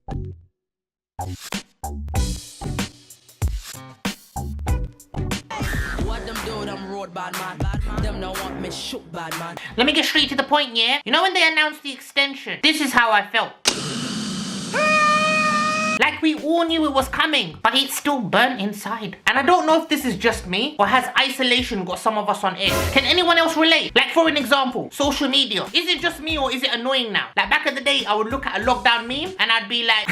What them do, them road bad man. Them don't want me shook bad man. Let me get straight to the point, yeah? You know when they announced the extension? This is how I felt. Like we all knew it was coming, but it's still burnt inside. And I don't know if this is just me, or has isolation got some of us on edge? Can anyone else relate? Like for an example, social media. Is it just me or is it annoying now? Like back in the day, I would look at a lockdown meme and I'd be like,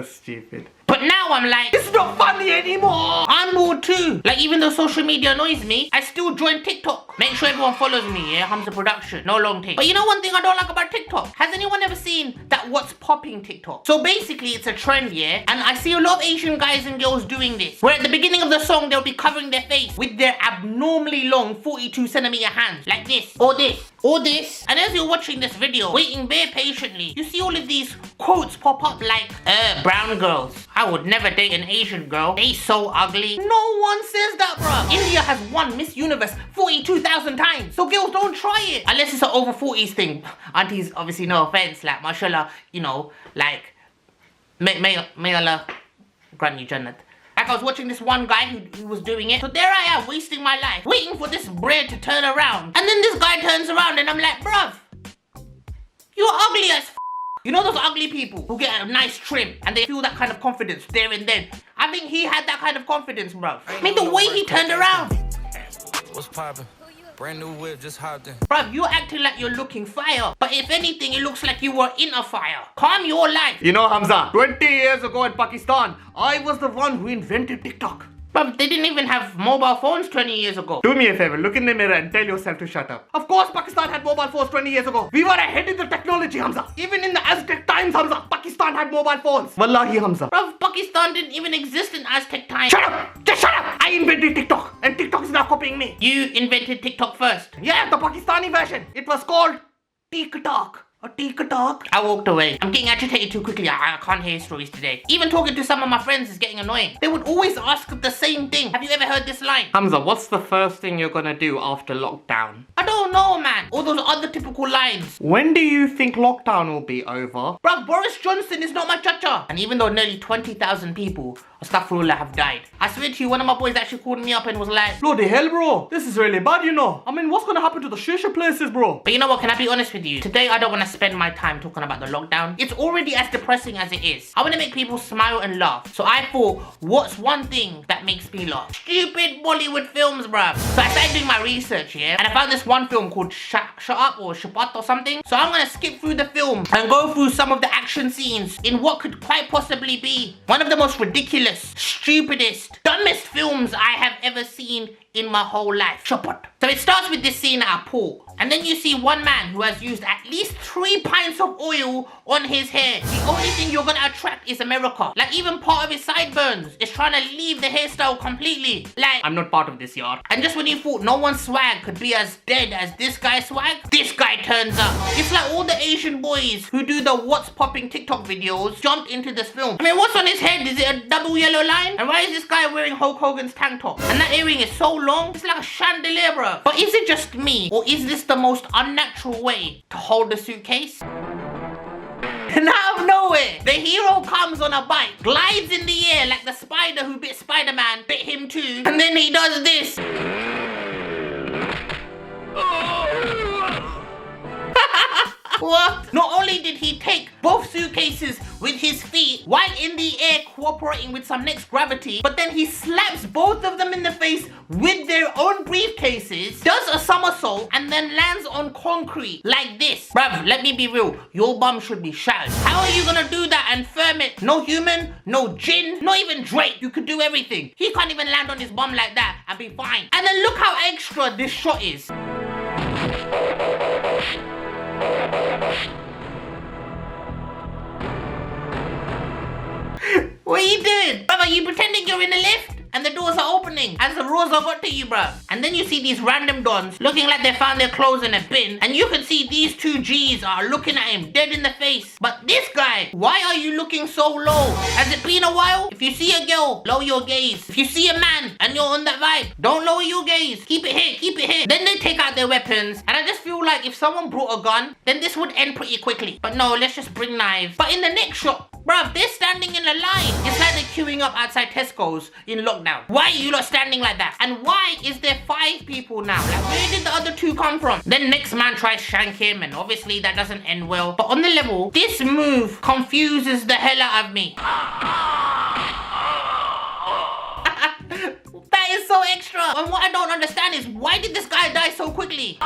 stupid. But now I'm like, it's not funny anymore. I'm bored too. Like even though social media annoys me, I still join TikTok. Make sure everyone follows me, yeah? Humza production, no long take. But you know one thing I don't like about TikTok? Has anyone ever seen that what's popping TikTok? So basically it's a trend, yeah? And I see a lot of Asian guys and girls doing this. Where at the beginning of the song, they'll be covering their face with their abnormally long 42cm hands. Like this, or this, or this. And as you're watching this video, waiting very patiently, you see all of these quotes pop up like, brown girls. I would never date an Asian girl. They so ugly. No one says that, bro. India has won Miss Universe 42,000 times. So girls don't try it. Unless it's an over 40s thing. Aunties, obviously no offense. Like, mashallah, you know, like, may Allah grant you Jannat. Like I was watching this one guy who was doing it. So there I am, wasting my life, waiting for this bread to turn around. And then this guy turns around and I'm like, bruv, you're ugly as f. You know those ugly people who get a nice trim and they feel that kind of confidence there and then? I think he had that kind of confidence, bro. I mean, the way he turned around. What's poppin'? Brand new whip, just hopped in. Bruv, you're acting like you're looking fire. But if anything, it looks like you were in a fire. Calm your life. You know, Humza, 20 years ago in Pakistan, I was the one who invented TikTok. Bruv, they didn't even have mobile phones 20 years ago. Do me a favor, look in the mirror and tell yourself to shut up. Of course, Pakistan had mobile phones 20 years ago. We were ahead in the technology, Humza. Even in the Aztec times, Humza, Pakistan had mobile phones. Wallahi, Humza. Bruv, Pakistan didn't even exist in Aztec times. Shut up! Just shut up! I invented TikTok, and TikTok is now copying me. You invented TikTok first. Yeah, the Pakistani version. It was called TikTok. A TikTok. I walked away. I'm getting agitated too quickly. I can't hear stories today. Even talking to some of my friends is getting annoying. They would always ask the same thing. Have you ever heard this line? Humza, what's the first thing you're gonna do after lockdown? I don't know, man. All those other typical lines. When do you think lockdown will be over? Bruv, Boris Johnson is not my cha-cha. And even though nearly 20,000 people, astaghfirullah, have died, I swear to you, one of my boys actually called me up and was like, bloody hell, bro. This is really bad, you know. I mean, what's gonna happen to the shisha places, bro? But you know what, can I be honest with you? Today, I don't want to spend my time talking about the lockdown. It's already as depressing as it is. I want to make people smile and laugh. So I thought, what's one thing that makes me laugh? Stupid Bollywood films, bruv. So I started doing my research, yeah? And I found this one film called Shut Up or Shapat or something. So I'm gonna skip through the film and go through some of the action scenes in what could quite possibly be one of the most ridiculous, stupidest, dumbest films I have ever seen in my whole life. Shapat. So it starts with this scene at a pool. And then you see one man who has used at least 3 pints of oil on his hair. The only thing you're gonna attract is America. Like even part of his sideburns is trying to leave the hairstyle completely. Like, I'm not part of this, yard. And just when you thought no one's swag could be as dead as this guy's swag, this guy turns up. It's like all the Asian boys who do the what's popping TikTok videos jumped into this film. I mean, what's on his head? Is it a double yellow line? And why is this guy wearing Hulk Hogan's tank top? And that earring is so long, it's like a chandelier, bro. But is it just me, or is this the most unnatural way to hold a suitcase? And out of nowhere, the hero comes on a bike, glides in the air like the spider who bit Spider-Man bit him too, and then he does this. What? Not only did he take both suitcases with his feet while in the air cooperating with some next gravity, but then he slaps both of them in the face with their own briefcases, does a somersault, and then lands on concrete like this. Bruv, let me be real. Your bum should be shattered. How are you gonna do that and firm it? No human, no jinn, not even Drake. You could do everything. He can't even land on his bum like that and be fine. And then look how extra this shot is. What are you doing? Bruv, are you pretending you're in a lift? and the doors are opening as the roars are got to you, bruv. And then you see these random dons looking like they found their clothes in a bin, and you can see these two G's are looking at him dead in the face. But this guy, why are you looking so low? Has it been a while? If you see a girl, lower your gaze. If you see a man and you're on that vibe, don't lower your gaze. Keep it here, keep it here. Then they take out their weapons, and I just feel like if someone brought a gun, then this would end pretty quickly. But no, let's just bring knives. But in the next shot, bruv, they're standing in a line. It's like they're queuing up outside Tesco's in lockdown. Why are you lot standing like that? And why is there 5 people now? Like, where did the other 2 come from? Then next man tries to shank him, and obviously that doesn't end well. But on the level, this move confuses the hell out of me. That is so extra. And what I don't understand is, why did this guy die so quickly?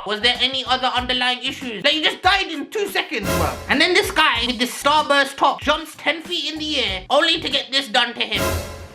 Was there any other underlying issues? Like, he just died in 2 seconds, bro. And then this guy with this starburst top jumps 10 feet in the air only to get this done to him.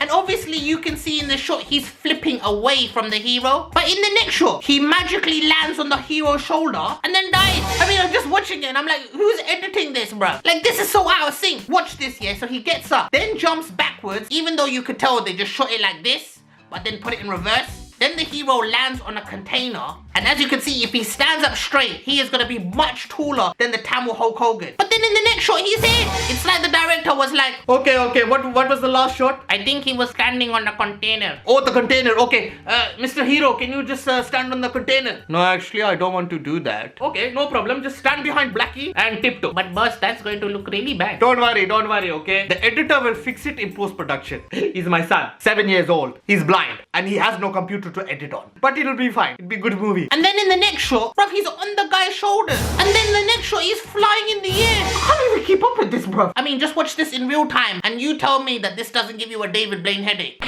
And obviously you can see in the shot he's flipping away from the hero. But in the next shot, he magically lands on the hero's shoulder and then dies. I mean, I'm just watching it and I'm like, who's editing this, bro? Like, this is so out of sync. Watch this, yeah? So he gets up, then jumps backwards, even though you could tell they just shot it like this, but then put it in reverse. Then the hero lands on a container, and as you can see, if he stands up straight, he is going to be much taller than the Tamil Hulk Hogan. But then in the next shot, he's here. It's like the director was like, Okay, what was the last shot? I think he was standing on a container. Oh, the container, okay. Mr. Hero, can you just stand on the container? No, actually, I don't want to do that. Okay, no problem. Just stand behind Blackie and tiptoe. But boss, that's going to look really bad. Don't worry, okay? The editor will fix it in post-production. He's my son, 7 years old. He's blind, and he has no computer to edit on. But it'll be fine. It'll be a good movie. And then in the next shot, bruv, he's on the guy's shoulders. And then the next shot, he's flying in the air. I can't even keep up with this, bruv. I mean, just watch this in real time, and you tell me that this doesn't give you a David Blaine headache.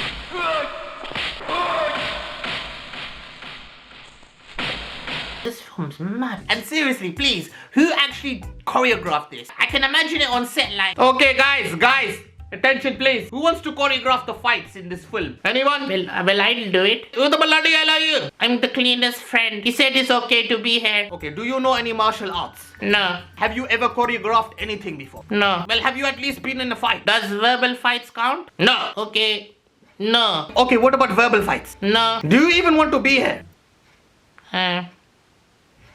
This film's mad. And seriously, please, who actually choreographed this? I can imagine it on set like... Okay, guys. Attention, please. Who wants to choreograph the fights in this film? Anyone? Well, I'll do it. Who the bloody hell are you? I'm the cleaner's friend. He said it's okay to be here. Okay, do you know any martial arts? No. Have you ever choreographed anything before? No. Well, have you at least been in a fight? Does verbal fights count? No. Okay. No. Okay, what about verbal fights? No. Do you even want to be here?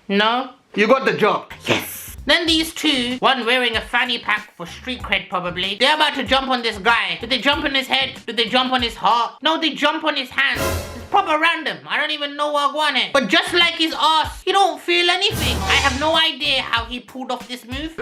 No. You got the job. Yes. Then these 2, one wearing a fanny pack for street cred probably, they're about to jump on this guy. Did they jump on his head? Did they jump on his heart? No, they jump on his hands. It's proper random. I don't even know what I want it. But just like his ass, he don't feel anything. I have no idea how he pulled off this move.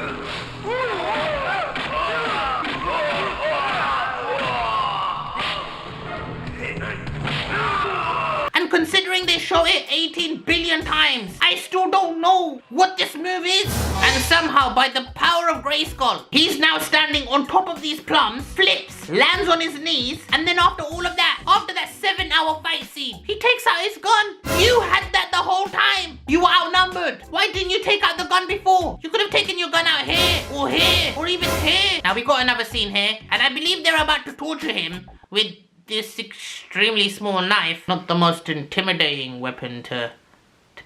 And considering they show it 18 billion times, I still don't know what this move is. And somehow, by the power of Grayskull, he's now standing on top of these plums, flips, lands on his knees, and then after all of that, after that 7-hour fight scene, he takes out his gun. You had that the whole time. You were outnumbered. Why didn't you take out the gun before? You could have taken your gun out here, or even here. Now we got another scene here, and I believe they're about to torture him with this extremely small knife. Not the most intimidating weapon to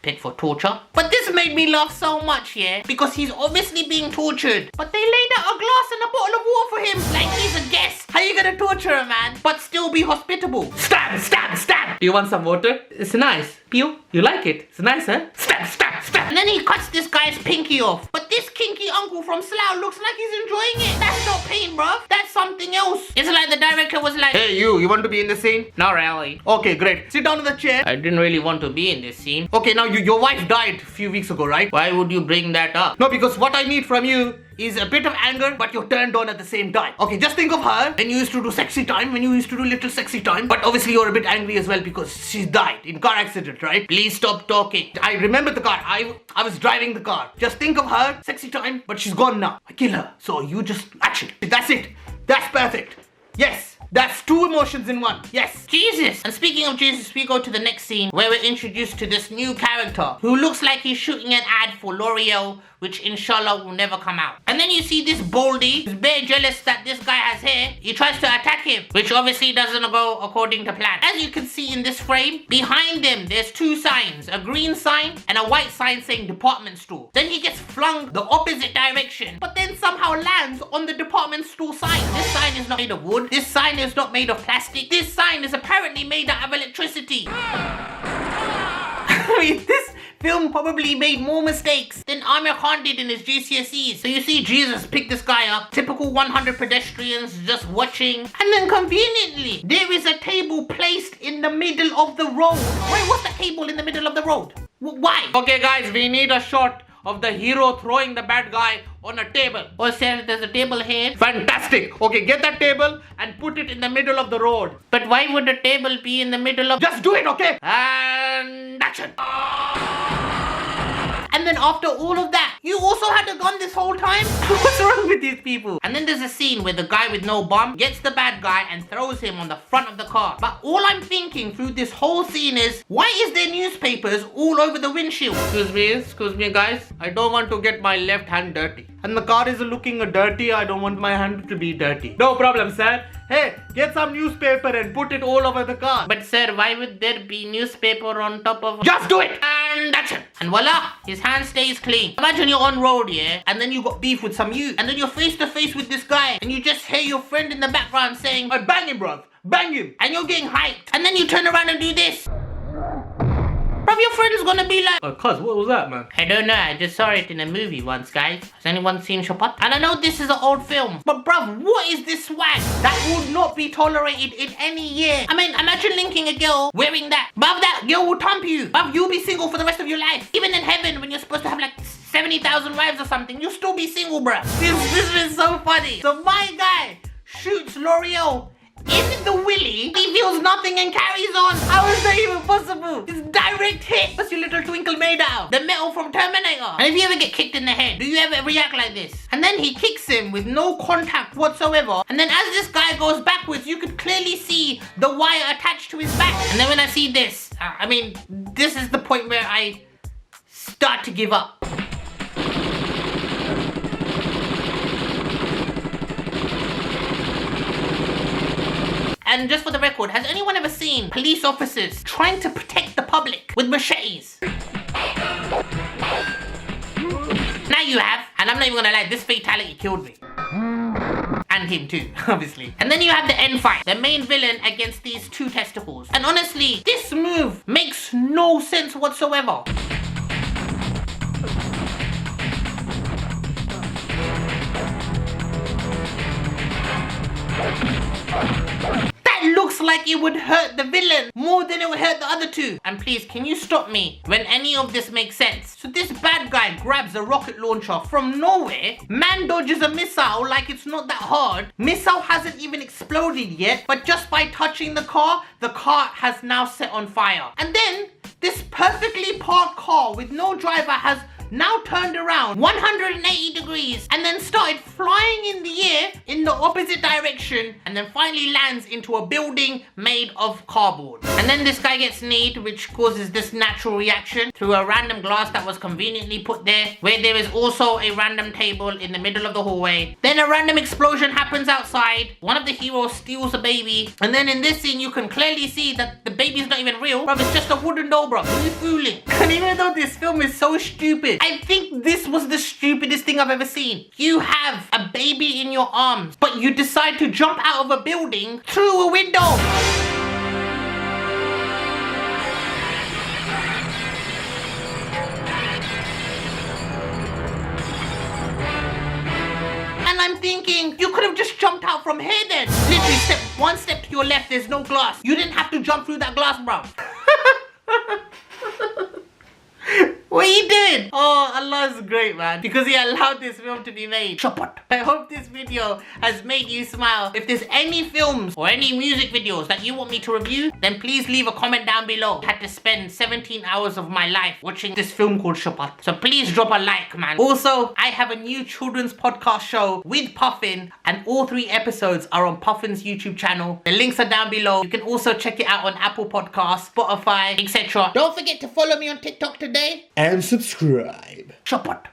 pick for torture. But this made me laugh so much, yeah? Because he's obviously being tortured. But they laid out a glass and a bottle of water for him. Like he's a guest. How you gonna torture a man, but still be hospitable? Stab, stab, stab. Do you want some water? It's nice. Pew, you like it? It's nice, huh? Stab, stab, stab. And then he cuts this guy's pinky off. But this kinky uncle from Slough looks like he's enjoying it. That's not pain, bruv. That's something else. It's like the director was like, hey, you want to be in the scene? Not really. Okay, great. Sit down in the chair. I didn't really want to be in this scene. Okay, now your wife died a few weeks ago, right? Why would you bring that up? No, because what I need from you is a bit of anger, but you're turned on at the same time. Okay, just think of her when you used to do sexy time, when you used to do little sexy time. But obviously you're a bit angry as well because she died in car accident, right? Please stop talking. I remember the car. I was driving the car. Just think of her, sexy time, but she's gone now. I kill her. So you just action. That's it. That's perfect. Yes. That's two emotions in one. Yes. Jesus. And speaking of Jesus, we go to the next scene where we're introduced to this new character who looks like he's shooting an ad for L'Oreal, which inshallah will never come out. And then you see this Baldy who's very jealous that this guy has hair. He tries to attack him, which obviously doesn't go according to plan. As you can see in this frame, behind him there's two signs, a green sign and a white sign saying department store. Then he gets flung the opposite direction, but then somehow lands on the department store sign. This sign is not made of wood. This sign is not made of plastic. This sign is apparently made out of electricity. I mean, this film probably made more mistakes than Amir Khan did in his GCSEs. So you see Jesus pick this guy up, typical 100 pedestrians just watching, and then conveniently, there is a table placed in the middle of the road. Wait, what's the table in the middle of the road? Why? Okay guys, we need a shot of the hero throwing the bad guy on a table. Oh, sir, there's a table here. Fantastic. Okay, get that table and put it in the middle of the road. But why would the table be in the middle of... Just do it, okay? And action. And then after all of that, you also had a gun this whole time? What's wrong with these people? And then there's a scene where the guy with no bomb gets the bad guy and throws him on the front of the car. But all I'm thinking through this whole scene is, why is there newspapers all over the windshield? Excuse me guys. I don't want to get my left hand dirty. And the car is looking dirty. I don't want my hand to be dirty. No problem, sir. Hey, get some newspaper and put it all over the car. But sir, why would there be newspaper on top of... Just do it! And action! And voila, his hand stays clean. Imagine you're on road, yeah? And then you got beef with some youth. And then you're face to face with this guy. And you just hear your friend in the background saying, I bang him, bruv. Bang him. And you're getting hyped. And then you turn around and do this. Bruv, your friend's gonna be like, Cuz, what was that, man? I don't know, I just saw it in a movie once, guys. Has anyone seen Chapat? And I know this is an old film, but bruv, what is this swag? That would not be tolerated in any year. I mean, imagine linking a girl wearing that. Bruv, that girl will thump you. Bruv, you'll be single for the rest of your life. Even in heaven, when you're supposed to have like 70,000 wives or something, you'll still be single, bruv. This is so funny. So my guy shoots L'Oreal in the willy, he feels nothing and carries on. How is that even possible? It's direct hit. What's your little twinkle made out? The metal from Terminator. And if you ever get kicked in the head, do you ever react like this? And then he kicks him with no contact whatsoever. And then as this guy goes backwards, you could clearly see the wire attached to his back. And then when I see this, I mean, this is the point where I start to give up. And just for the record, has anyone ever seen police officers trying to protect the public with machetes? Now you have, and I'm not even gonna lie, this fatality killed me. And him too, obviously. And then you have the end fight, the main villain against these two testicles. And honestly, this move makes no sense whatsoever. Looks like it would hurt the villain more than it would hurt the other two. And please, can you stop me when any of this makes sense? So this bad guy grabs a rocket launcher from nowhere. Man dodges a missile like it's not that hard. Missile hasn't even exploded yet, but just by touching the car has now set on fire. And then this perfectly parked car with no driver has now turned around 180 degrees and then started flying in the air in the opposite direction and then finally lands into a building made of cardboard. And then this guy gets kneed, which causes this natural reaction through a random glass that was conveniently put there, where there is also a random table in the middle of the hallway. Then a random explosion happens outside. One of the heroes steals a baby. And then in this scene, you can clearly see that the baby's not even real. Bro, it's just a wooden doll, bro. Who are you fooling? And even though this film is so stupid, I think this was the stupidest thing I've ever seen. You have a baby in your arms, but you decide to jump out of a building through a window. And I'm thinking, you could have just jumped out from here then. Literally, one step to your left, there's no glass. You didn't have to jump through that glass, bro. What are you doing? Oh, Allah is great, man. Because He allowed this film to be made. Chapat. I hope this video has made you smile. If there's any films or any music videos that you want me to review, then please leave a comment down below. I had to spend 17 hours of my life watching this film called Chapat. So please drop a like, man. Also, I have a new children's podcast show with Puffin, and all 3 episodes are on Puffin's YouTube channel. The links are down below. You can also check it out on Apple Podcasts, Spotify, etc. Don't forget to follow me on TikTok today. And subscribe. Chapat.